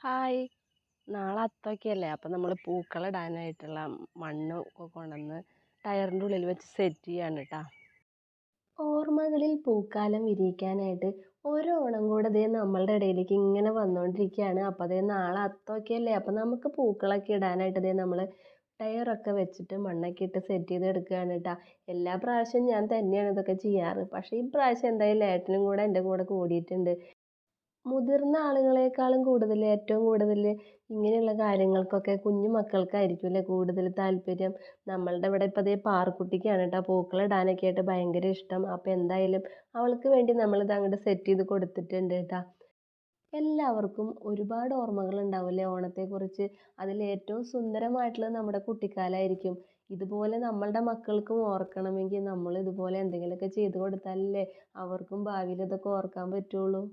Hi. നാളെ അത്തമൊക്കെയല്ലേ. അപ്പം നമ്മൾ പൂക്കളിടാനായിട്ടുള്ള മണ്ണ് ഒക്കെ കൊണ്ടുവന്ന് ടയറിൻ്റെ ഉള്ളിൽ വെച്ച് സെറ്റ് ചെയ്യാണ് കേട്ടോ. ഓർമ്മകളിൽ പൂക്കാലം വിരിയിക്കാനായിട്ട് ഓരോ ഓണം കൂടെ ദേ നമ്മളുടെ ഇടയിലേക്ക് ഇങ്ങനെ വന്നുകൊണ്ടിരിക്കുകയാണ്. അപ്പോൾ ദേ നാളെ അത്തമൊക്കെയല്ലേ. അപ്പം നമുക്ക് പൂക്കളൊക്കെ ഇടാനായിട്ട് ദേ നമ്മൾ ടയറൊക്കെ വെച്ചിട്ട് മണ്ണൊക്കെ ഇട്ട് സെറ്റ് ചെയ്ത് എടുക്കുകയാണ് കേട്ടോ. എല്ലാ പ്രാവശ്യവും ഞാൻ തന്നെയാണ് ഇതൊക്കെ ചെയ്യാറ്. പക്ഷേ ഈ പ്രാവശ്യം എന്തായാലും ഏട്ടനും കൂടെ എൻ്റെ കൂടെ കൂടിയിട്ടുണ്ട്. മുതിർന്ന ആളുകളെക്കാളും കൂടുതൽ ഏറ്റവും കൂടുതൽ ഇങ്ങനെയുള്ള കാര്യങ്ങൾക്കൊക്കെ കുഞ്ഞു മക്കൾക്കായിരിക്കുമല്ലേ കൂടുതൽ താല്പര്യം. നമ്മളുടെ ഇവിടെ ഇപ്പോൾ ദേ പാറുക്കുട്ടിക്കാണ് കേട്ടോ പൂക്കളിടാനൊക്കെ ആയിട്ട് ഭയങ്കര ഇഷ്ടം. അപ്പോൾ എന്തായാലും അവൾക്ക് വേണ്ടി നമ്മളിത് അങ്ങോട്ട് സെറ്റ് ചെയ്ത് കൊടുത്തിട്ടുണ്ട് കേട്ടോ. എല്ലാവർക്കും ഒരുപാട് ഓർമ്മകൾ ഉണ്ടാവില്ലേ ഓണത്തെക്കുറിച്ച്. അതിൽ ഏറ്റവും സുന്ദരമായിട്ടുള്ളത് നമ്മുടെ കുട്ടിക്കാലമായിരിക്കും. ഇതുപോലെ നമ്മളുടെ മക്കൾക്കും ഓർക്കണമെങ്കിൽ നമ്മൾ ഇതുപോലെ എന്തെങ്കിലുമൊക്കെ ചെയ്ത് കൊടുത്താലല്ലേ അവർക്കും ഭാവിയിൽ ഇതൊക്കെ ഓർക്കാൻ പറ്റുള്ളൂ.